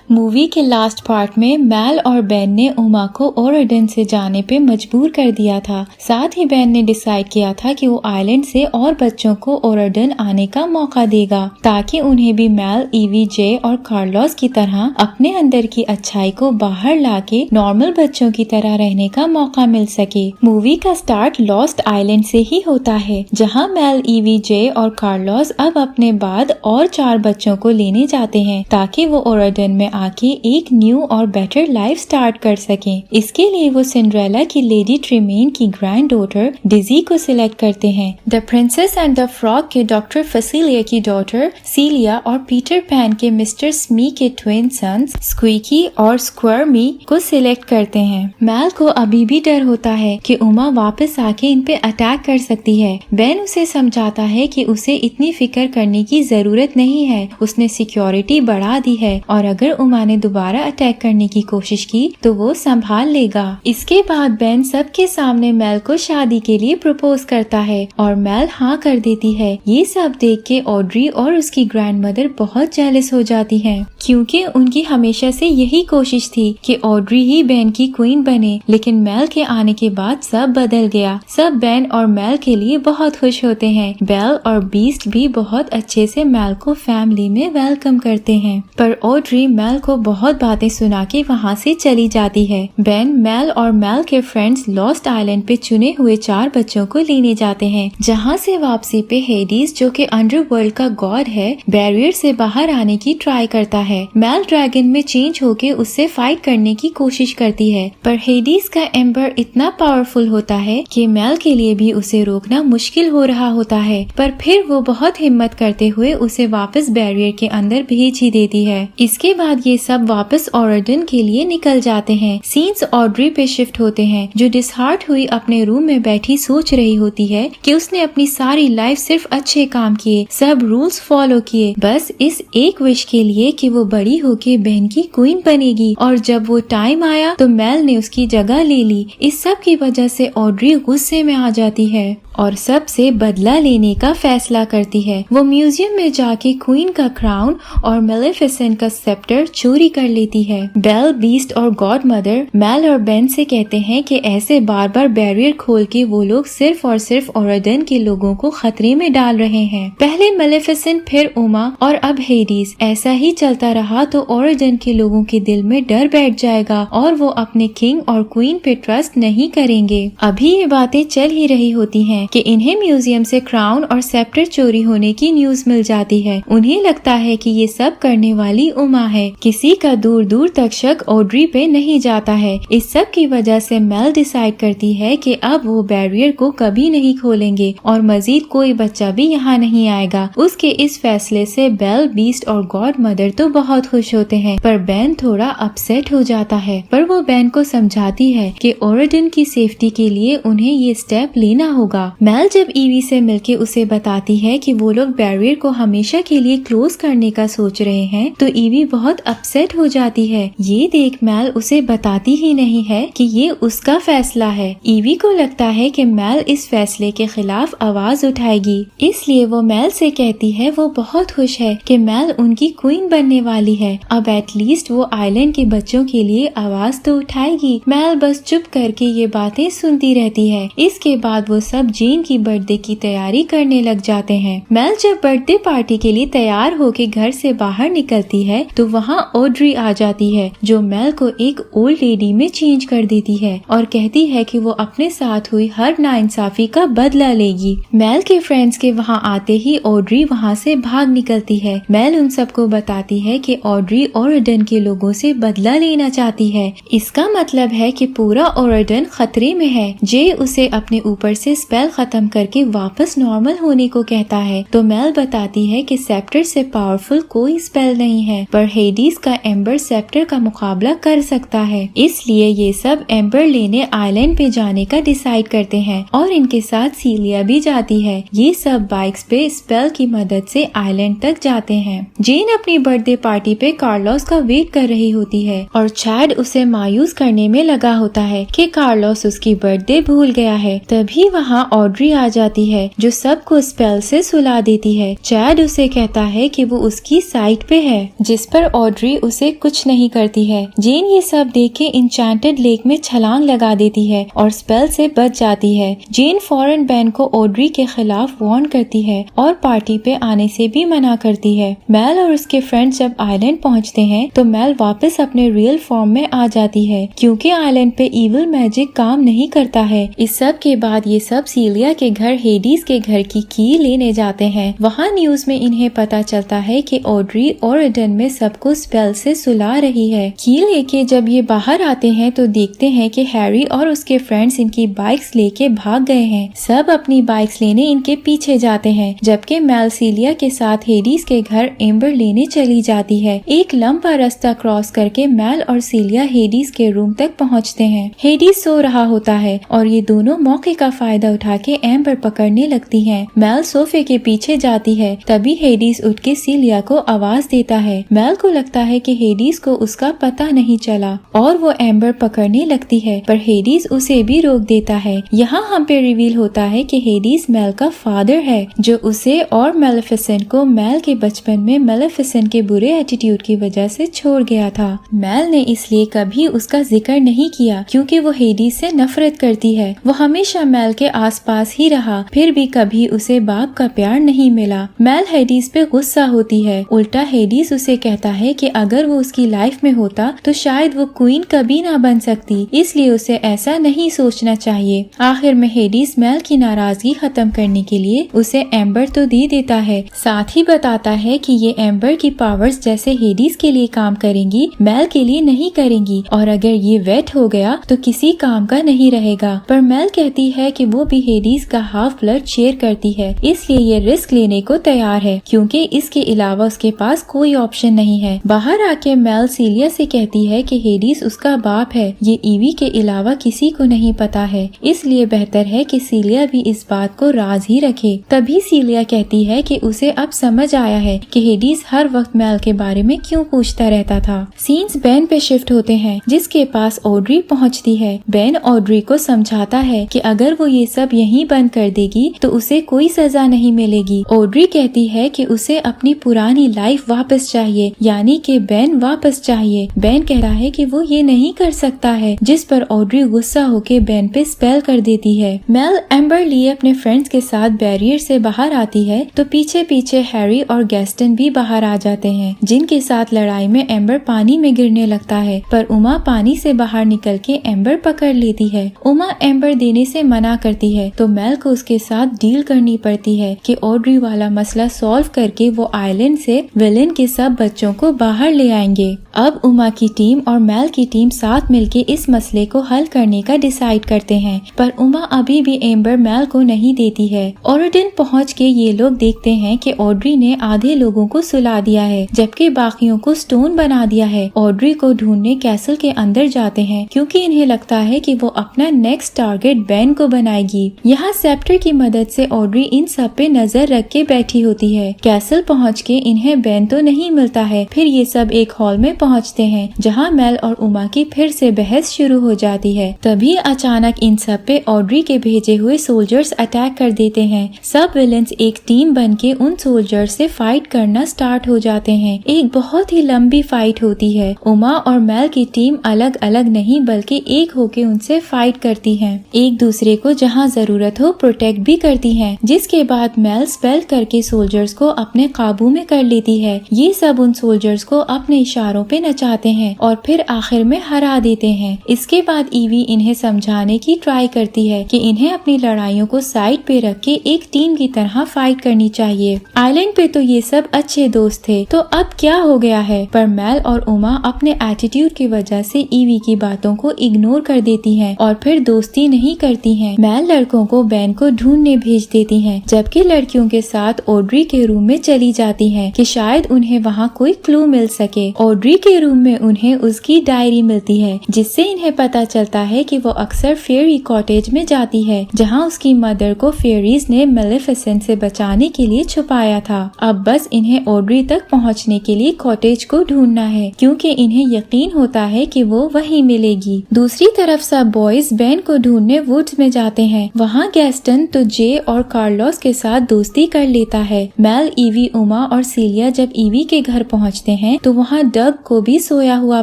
Movie के last part में मैल और बेन ने उमा को ओरेगन से जाने पे मजबूर कर दिया था। साथ ही बेन ने डिसाइड किया था कि वो आइलैंड से और बच्चों को ओरेगन आने का मौका देगा ताकि उन्हें भी मैल, ईवी, जे और कार्लोस की तरह अपने अंदर की अच्छाई को बाहर लाके नॉर्मल बच्चों की तरह रहने का मौका मिल सके। मूवी का स्टार्ट लॉस्ट आइलैंड से ही होता है, जहाँ मैल, ईवी, जे और कार्लोस अब अपने बाद और 4 बच्चों को लेने जाते हैं ताकि वो ओरेगन में आके एक न्यू और बेटर लाइफ स्टार्ट कर सकें। इसके लिए वो सिंड्रेला की लेडी ट्रीमेन की ग्रैंड डॉटर डिजी को सिलेक्ट करते हैं। The princess and the frog के डॉक्टर फसीलिया की डॉटर सीलिया और पीटर पैन के मिस्टर स्मी के ट्विन सन्स स्क्वीकी और स्क्वर्मी को सिलेक्ट करते हैं। मैल को अभी भी डर होता है कि उमा वापस आके इन पे अटैक कर सकती है। बेन उसे समझाता है कि उसे इतनी फिक्र करने की जरूरत नहीं है, उसने सिक्योरिटी बढ़ा दी है और अगर उमा ने दोबारा अटैक करने की कोशिश की तो वो संभाल लेगा। इसके बाद बेन सबके सामने मैल को शादी के लिए प्रपोज करता है और मैल हाँ कर देती है। ये सब देख के ऑड्री और उसकी ग्रैंडमदर बहुत जेलस हो जाती हैं, क्योंकि उनकी हमेशा से यही कोशिश थी कि ऑड्री ही बेन की क्वीन बने। लेकिन मैल के आने के बाद सब बदल गया। सब बेन और मैल के लिए बहुत खुश होते हैं। बेल और बीस्ट भी बहुत अच्छे से मैल को फैमिली में वेलकम करते हैं, पर ऑड्री मैल को बहुत बातें सुना के वहाँ से चली जाती है। बेन, मैल और मैल के फ्रेंड्स लॉस्ट आइलैंड पे चुने हुए 4 बच्चों को लेने जाते हैं, जहाँ से वापसी पे हेडीज, जो कि अंडरवर्ल्ड का गॉड है, बैरियर से बाहर आने की ट्राई करता है। मैल ड्रैगन में चेंज होके उससे फाइट करने की कोशिश करती है, पर हेडीज का एम्बर इतना पावरफुल होता है कि मैल के लिए भी उसे रोकना मुश्किल हो रहा होता है। पर फिर वो बहुत हिम्मत करते हुए उसे वापस बैरियर के अंदर भेज ही देती है। इसके बाद ये सब वापस ओरेगन के लिए निकल जाते हैं। सीन्स ऑड्री पे शिफ्ट होते हैं, जो डिसहार्ट हुई अपने रूम में बैठी सोच रही होती है कि उसने अपनी सारी लाइफ सिर्फ अच्छे काम किए, सब रूल्स फॉलो किए, बस इस एक विश के लिए कि वो बड़ी होके बहन की क्वीन बनेगी। और जब वो टाइम आया तो मैल ने उसकी जगह ले ली। इस सब की वजह से ऑड्री गुस्से में आ जाती है और सबसे बदला लेने का फैसला करती है। वो म्यूजियम में जाके क्वीन का क्राउन और मेलेफिसेंट का सेप्टर चोरी कर लेती है। बेल, बीस्ट और गॉड मदर मैल और बेन से कहते हैं कि ऐसे बार बार बैरियर खोल के वो लोग सिर्फ और सिर्फ ओरेगन के लोगों को खतरे में डाल रहे हैं। पहले मेलेफिसेंट, फिर उमा और अब हेडीज। ऐसा ही चलता रहा तो ओरेगन के लोगों के दिल में डर बैठ जाएगा और वो अपने किंग और क्वीन पे ट्रस्ट नहीं करेंगे। अभी ये बातें चल ही रही होती हैं कि इन्हें म्यूजियम से क्राउन और सेप्टर चोरी होने की न्यूज मिल जाती है। उन्हें लगता है कि ये सब करने वाली उमा है। किसी का दूर दूर तक शक ऑड्री पे नहीं जाता है। इस सब की वजह से मेल डिसाइड करती है कि अब वो बैरियर को कभी नहीं खोलेंगे और मजीद कोई बच्चा भी यहाँ नहीं आएगा। उसके इस फैसले से बेल, बीस्ट और गॉड मदर तो बहुत खुश होते हैं, पर बेन थोड़ा अपसेट हो जाता है। पर वो बेन को समझाती है कि ओरेगन की सेफ्टी के लिए उन्हें ये स्टेप लेना होगा। मेल जब ईवी से मिलके उसे बताती है कि वो लोग बैरियर को हमेशा के लिए क्लोज करने का सोच रहे हैं, तो ईवी बहुत अपसेट हो जाती है। ये देख मेल उसे बताती ही नहीं है कि ये उसका फैसला है। ईवी को लगता है कि मेल इस फैसले के खिलाफ आवाज उठाएगी, इसलिए वो मेल से कहती है वो बहुत खुश है कि मेल उनकी क्वीन बनने वाली है। अब एटलीस्ट वो आइलैंड के बच्चों के लिए आवाज तो उठाएगी। मेल बस चुप करके ये बातें सुनती रहती है। इसके बाद वो सब जेन की बर्थडे की तैयारी करने लग जाते हैं। मेल जब बर्थडे पार्टी के लिए तैयार होके घर से बाहर निकलती है तो वहाँ ऑड्री आ जाती है, जो मेल को एक ओल्ड लेडी में चेंज कर देती है और कहती है कि वो अपने साथ हुई हर नाइंसाफी का बदला लेगी। मेल के फ्रेंड्स के वहाँ आते ही ऑड्री वहाँ से भाग निकलती है। मेल उन सबको बताती है कि ऑड्री ओरेगन के लोगों से बदला लेना चाहती है। इसका मतलब है कि पूरा ओरेगन खतरे में है। जे उसे अपने ऊपर से स्पेल खत्म करके वापस नॉर्मल होने को कहता है, तो मेल बताती है कि सेप्टर से पावरफुल कोई स्पेल नहीं है, पर हेडीज का एम्बर सेप्टर का मुकाबला कर सकता है। इसलिए ये सब एम्बर लेने आइलैंड पे जाने का डिसाइड करते हैं और इनके साथ सीलिया भी जाती है। ये सब बाइक्स पे स्पेल की मदद से आइलैंड तक जाते हैं। जेन अपनी बर्थडे पार्टी पे कार्लोस का वेट कर रही होती है और चैड उसे मायूस करने में लगा होता है कि कार्लोस उसकी बर्थडे भूल गया है। तभी वहाँ ऑड्री आ जाती है, जो सबको स्पेल से सुला देती है। चैड उसे कहता है कि वो उसकी साइड पे है, जिस पर ऑड्री उसे कुछ नहीं करती है। जेन ये सब देख के इंचेंटेड लेक में छलांग लगा देती है और स्पेल से बच जाती है। जेन फौरन बेन को ऑड्री के खिलाफ वार्न करती है और पार्टी पे आने से भी मना करती है। मेल और उसके फ्रेंड्स जब आइलैंड पहुंचते हैं तो मेल वापस अपने रियल फॉर्म में आ जाती है क्योंकि आइलैंड पे इविल मैजिक काम नहीं करता है। इस सब के बाद ये सब सीलिया के घर हेडीज के घर की की लेने जाते हैं। वहाँ न्यूज में इन्हें पता चलता है कि ऑड्री ओरेडन में सबको स्पेल से सुला रही है। की लेके जब ये बाहर आते हैं तो देखते हैं कि हैरी और उसके फ्रेंड्स इनकी बाइक्स लेके भाग गए हैं। सब अपनी बाइक्स लेने इनके पीछे जाते हैं जबकि मेल सीलिया के साथ हेडीज के घर एम्बर लेने चली जाती है। एक लंबा रास्ता क्रॉस करके मेल और सीलिया हेडीज के रूम तक पहुंचते हैं। हेडीज सो रहा होता है और ये दोनों मौके का फायदा उठा के एम्बर पकड़ने लगती हैं। मेल सोफे के पीछे जाती है, तभी हेडीज उठ के सीलिया को आवाज देता है। मेल को लगता है कि हेडीज को उसका पता नहीं चला और वो एम्बर पकड़ने लगती है, पर हेडीज उसे भी रोक देता है। यहाँ हम पे रिवील होता है कि हेडीज मेल का फादर है जो उसे और मेलेफिसेंट को मेल के बचपन में मेलेफिसेंट के बुरे एटीट्यूड की वजह से छोड़ गया था। मेल ने इसलिए कभी उसका जिक्र नहीं किया क्योंकि वो हेडीज से नफरत करती है। वो हमेशा मेल के आसपास ही रहा, फिर भी कभी उसे बाप का प्यार नहीं मिला। मेल हेडीज पे गुस्सा होती है। उल्टा हेडीज उसे कहता है कि अगर वो उसकी लाइफ में होता तो शायद वो क्वीन कभी ना बन सकती, इसलिए उसे ऐसा नहीं सोचना चाहिए। आखिर में हेडीज मेल की नाराजगी खत्म करने के लिए उसे एम्बर तो दे देता है, साथ ही बताता है कि ये एम्बर की पावर्स जैसे हेडीज के लिए काम करेंगी, मेल के लिए नहीं करेंगी, और अगर ये वेट हो गया तो किसी काम का नहीं रहेगा। पर मेल कहती है कि वो भी हेडीज का हाफ ब्लड शेयर करती है, इसलिए ये रिस्क लेने को तैयार है क्योंकि इसके अलावा उसके पास कोई ऑप्शन नहीं है। बाहर आके मेल सीलिया से कहती है कि हेडीज उसका बाप है, ये ईवी के अलावा किसी को नहीं पता है, इसलिए बेहतर है कि सीलिया भी इस बात को राज ही रखे। तभी सीलिया कहती है कि उसे अब समझ आया है कि हेडीज हर वक्त मेल के बारे में क्यों पूछता रहता था। सीन्स बेन पे शिफ्ट होते हैं जिसके पास ऑड्री पहुंचती है। बेन ऑड्री को समझाता है कि अगर वो ये सब यहीं बंद कर देगी तो उसे कोई सजा नहीं मिलेगी। ऑड्री कहती है कि उसे अपनी पुरानी लाइफ वापस चाहिए, यानी कि बेन वापस चाहिए। बेन कहता है कि वो ये नहीं कर सकता है, जिस पर ऑड्री गुस्सा होके बेन पे स्पेल कर देती है। मेल एम्बर लिए अपने फ्रेंड्स के साथ बैरियर से बाहर आती है तो पीछे पीछे हैरी और गैस्टन भी बाहर आ जाते हैं, जिनके साथ लड़ाई में एम्बर पानी में गिरने लगता है, पर उमा पानी से बाहर निकल के एम्बर पकड़ लेती है। उमा एम्बर देने से मना करती है तो मेल को उसके साथ डील करनी पड़ती है कि ऑड्री वाला मसला सॉल्व करके वो आइलैंड से विलेन के सब बच्चों को बाहर ले आएंगे। अब उमा की टीम और मेल की टीम साथ मिलके इस मसले को हल करने का डिसाइड करते हैं, पर उमा अभी भी एम्बर मेल को नहीं देती है। ओरेडन पहुंच के ये लोग देखते हैं कि ऑड्री ने आधे लोगों को सुला दिया है जबकि बाकियों को स्टोन बना दिया है। ऑड्री को ढूंढने कैसल के अंदर जाते हैं क्योंकि इन्हें लगता है कि वो अपना नेक्स्ट टारगेट बेन को बनाएगी। यहाँ सेप्टर की मदद से ऑड्री इन सब पे नजर रख के बैठी होती है। कैसल पहुँच के इन्हें बेन तो नहीं मिलता है। फिर ये सब एक हॉल में पहुँचते हैं जहाँ मेल और उमा की फिर से बहस शुरू हो जाती है। तभी अचानक इन सब पे ऑड्री के भेजे हुए सोल्जर्स अटैक कर देते हैं। सब विलेंस एक टीम बन के उन सोल्जर्स से फाइट करना स्टार्ट हो जाते हैं। एक बहुत ही लंबी फाइट होती है। उमा और मेल की टीम अलग अलग नहीं बल्कि एक होके उनसे फाइट करती है, एक दूसरे को जहाँ जरूरत हो प्रोटेक्ट भी करती है। जिसके बाद मेल स्पेल करके सोल्जर्स को अपने काबू में कर लेती है। ये सब उन सोल्जर्स को अपने इशारों पे नचाते हैं और फिर आखिर में हरा देते हैं। इसके बाद ईवी इन्हें समझाने की ट्राई करती है कि इन्हें अपनी लड़ाइयों को साइड पे रख के एक टीम की तरह फाइट करनी चाहिए। आइलैंड पे तो ये सब अच्छे दोस्त थे, तो अब क्या हो गया है? पर मेल और उमा अपने एटीट्यूड की वजह से ईवी की बातों को इग्नोर कर देती हैं और फिर दोस्ती नहीं करती हैं। मेल लड़कों को बेन को ढूंढने भेज देती हैं, जबकि लड़कियों के साथ ऑड्री के रूम में चली जाती हैं कि शायद उन्हें वहाँ कोई क्लू मिल सके। ऑड्री के रूम में उन्हें उसकी डायरी मिलती है जिससे इन्हें पता चलता है कि वो अक्सर फेयरी कॉटेज में जाती है जहाँ उसकी मदर को फेयरीज ने मेलेफिसेंट से बचाने के लिए छुपाया था। अब बस इन्हें ऑड्री तक पहुँचने के लिए कॉटेज को ढूंढना है क्योंकि इन्हें यकीन होता है कि वो वहीं मिलेगी। दूसरी तरफ सब बॉयज बेन को ढूंढने वुड्स में जाते हैं। वहाँ गैस्टन तो जे और कार्लोस के साथ दोस्ती कर लेता है। मेल, ईवी, उमा और सीलिया जब ईवी के घर पहुँचते हैं तो वहाँ डग को भी सोया हुआ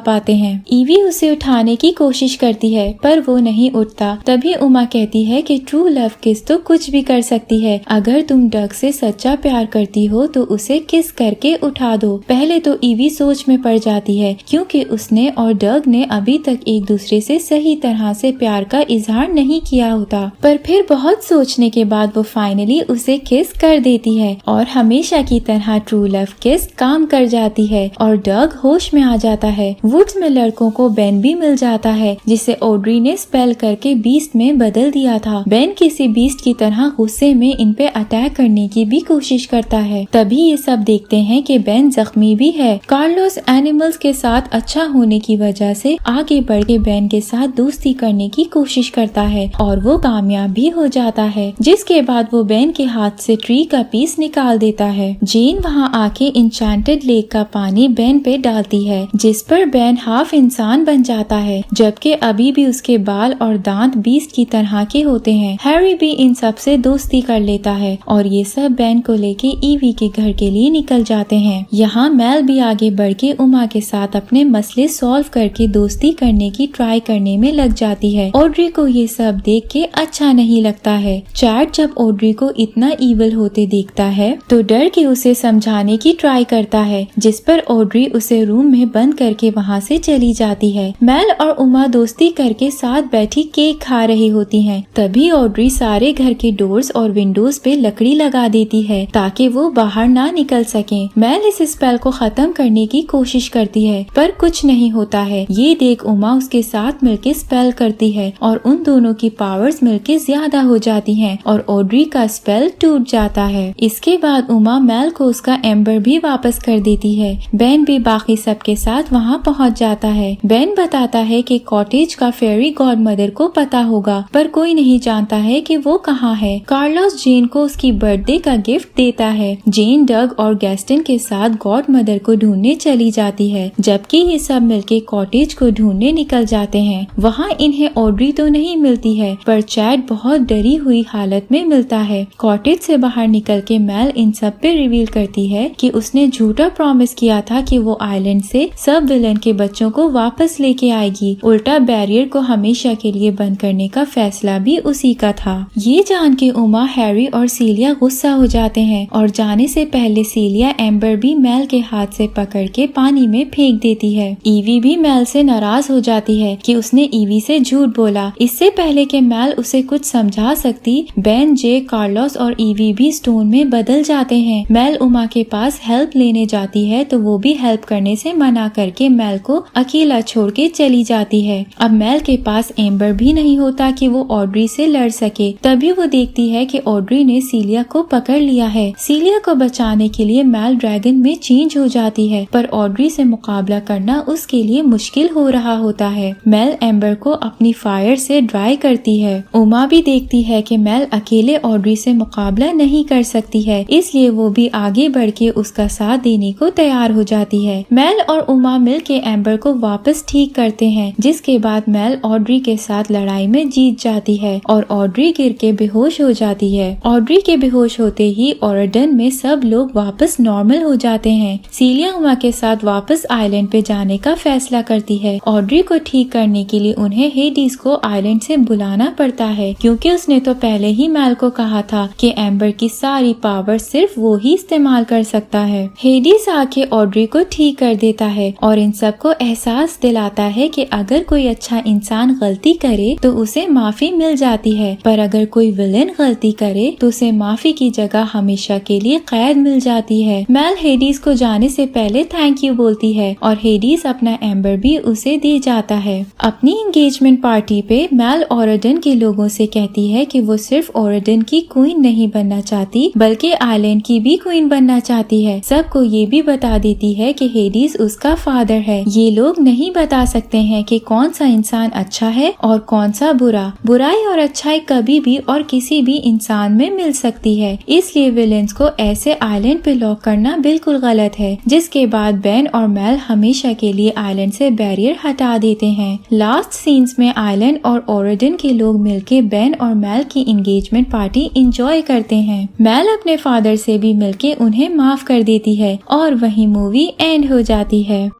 पाते हैं। ईवी उसे उठाने की कोशिश करती है पर वो नहीं उठता। तभी उमा कहती है कि ट्रू लव किस तो कुछ भी कर सकती है। अगर तुम डग से सच्चा प्यार करती हो तो उसे किस करके उठा दो। पहले तो ईवी सोच में पड़ जाती है क्योंकि उसने और डग ने अभी तक एक दूसरे से सही तरह से प्यार का इजहार नहीं किया होता, पर फिर बहुत सोचने के बाद वो फाइनली उसे किस कर देती है और हमेशा की तरह ट्रू लव किस काम कर जाती है और डग होश में आ जाता है। वुड्स में लड़कों को बेन भी मिल जाता है जिसे ऑड्री ने स्पेल करके बीस्ट में बदल दिया था। बेन किसी बीस्ट की तरह गुस्से में इन पे अटैक करने की भी कोशिश करता है। तभी ये सब देखते हैं कि बेन जख्मी भी है। कार्लोस एनिमल्स के साथ अच्छा होने की वजह से आगे बढ़ के बेन के साथ दोस्ती करने की कोशिश करता है और वो कामयाब भी हो जाता है, जिसके बाद वो बेन के हाथ से ट्री का पीस निकाल देता है। जेन वहाँ आके इंचेंटेड लेक का पानी बेन पे डालती है जिस पर बेन हाफ इंसान बन जाता है, जबकि अभी भी उसके बाल और दांत बीस्ट की तरह के होते हैं। हैरी भी इन सब से दोस्ती कर लेता है और ये सब बेन को लेके ईवी के घर के लिए निकल जाते हैं। यहाँ मेल भी आगे बढ़ के उमा के साथ अपने मसले सॉल्व करके दोस्ती करने की ट्राई करने में लग जाती है। ऑड्री को ये सब देख के अच्छा नहीं लगता है। चैड जब ऑड्री को इतना ईविल होते देखता है तो डर के उसे समझाने की ट्राई करता है, जिस पर ऑड्री उसे रूम में बंद करके वहाँ से चली जाती है। मेल और उमा दोस्ती करके साथ बैठी केक खा रही होती हैं। तभी ऑड्री सारे घर के डोर्स और विंडोज पे लकड़ी लगा देती है ताकि वो बाहर ना निकल सके। मेल इस स्पेल को खत्म करने की कोशिश करती है पर कुछ नहीं होता है। ये देख उमा उसके साथ मिलके स्पेल करती है और उन दोनों की पावर्स मिलके ज्यादा हो जाती हैं और ऑड्री का स्पेल टूट जाता है। इसके बाद उमा मेल को उसका एम्बर भी वापस कर देती है। बेन भी बाकी सबके साथ वहाँ पहुँच जाता है। बेन बताता है कि कॉटेज का फेरी गॉड मदर को पता होगा पर कोई नहीं जानता है कि वो कहाँ है। कार्लोस जेन को उसकी बर्थडे का गिफ्ट देता है। जेन डग और गैस्टन के साथ गॉड मदर को ढूंढने चली जाती है, जबकि ये सब मिलके कॉटेज को ढूंढने निकल जाते हैं। वहाँ इन्हें ऑड्री तो नहीं मिलती है पर चैड बहुत डरी हुई हालत में मिलता है। कॉटेज से बाहर निकल के मेल इन सब पे रिवील करती है कि उसने झूठा प्रॉमिस किया था कि वो आइलैंड से सब विलन के बच्चों को वापस लेके आएगी। उल्टा बैरियर को हमेशा के लिए बंद करने का फैसला भी उसी का था। ये जान के उमा, हैरी और सीलिया गुस्सा हो जाते हैं और जाने से पहले सीलिया एम्बर भी मेल के हाथ से पकड़ के पानी में फेंक देती है। ईवी भी मेल से नाराज हो जाती है कि उसने ईवी से झूठ बोला। इससे पहले कि मेल उसे कुछ समझा सकती, बेन, जे, कार्लोस और ईवी भी स्टोन में बदल जाते हैं। मेल उमा के पास हेल्प लेने जाती है तो वो भी हेल्प करने से मना करके मेल को अकेला छोड़ के चली जाती है। अब मेल के पास एम्बर भी नहीं होता कि वो ऑड्री से लड़ सके। तभी वो देखती है कि ऑड्री ने सीलिया को पकड़ लिया है। सीलिया को बचाने के लिए मेल ड्रैगन में चेंज हो जाती है पर ऑड्री से मुकाबला करना उसके लिए मुश्किल हो रहा होता है। मेल एम्बर को अपनी फायर से ड्राई करती है। उमा भी देखती है कि मेल अकेले ऑड्री से मुकाबला नहीं कर सकती है, इसलिए वो भी आगे बढ़ के उसका साथ देने को तैयार हो जाती है। मेल और उमा मिल के एम्बर को वापस ठीक करते हैं, जिसके बाद मेल ऑड्री के साथ लड़ाई में जीत जाती है और ऑड्री गिर के बेहोश हो जाती है। ऑड्री के बेहोश होते ही ओरेडन में सब लोग वापस नॉर्मल हो जाते हैं। सीलिया उमा के साथ वापस आइलैंड पे जाने का फैसला करती है। ऑड्री को ठीक करने के लिए उन्हें हेडीज को आइलैंड से बुलाना पड़ता है क्योंकि उसने तो पहले ही मेल को कहा था कि एम्बर की सारी पावर सिर्फ वो ही इस्तेमाल कर सकता है। हेडीज आके ऑड्री को ठीक कर देता है और इन सबको एहसास दिलाता है कि अगर कोई अच्छा इंसान गलती करे तो उसे माफी मिल जाती है, पर अगर कोई विलेन गलती करे तो उसे माफी की जगह हमेशा के लिए कैद मिल जाती है। मेल हेडीज को जाने से पहले थैंक यू बोलती है और हेडीज अपना एम्बर भी उसे दे जाता है। अपनी एंगेजमेंट पार्टी पे मेल ओरेडन के लोगों से कहती है कि वो सिर्फ ओरेडन की क्वीन नहीं बनना चाहती बल्कि आइलैंड की भी क्वीन बनना चाहती है। सबको ये भी बता देती है कि हेडीज उसका फादर है। ये लोग नहीं बता सकते हैं कि कौन सा इंसान अच्छा है और कौन सा बुरा। बुराई और अच्छाई कभी भी और किसी भी इंसान में मिल सकती है, इसलिए विलेंस को ऐसे आइलैंड पे लॉक करना बिल्कुल गलत है। जिसके बाद बेन और मेल हमेशा के लिए आइलैंड से बैरियर हटा देते हैं। लास्ट सीन्स में आइलैंड और ओरेडन के लोग मिलके बेन और मेल की एंगेजमेंट पार्टी एंजॉय करते हैं। मेल अपने फादर से भी मिलके उन्हें माफ कर देती है और वहीं मूवी मूवी एंड हो जाती है।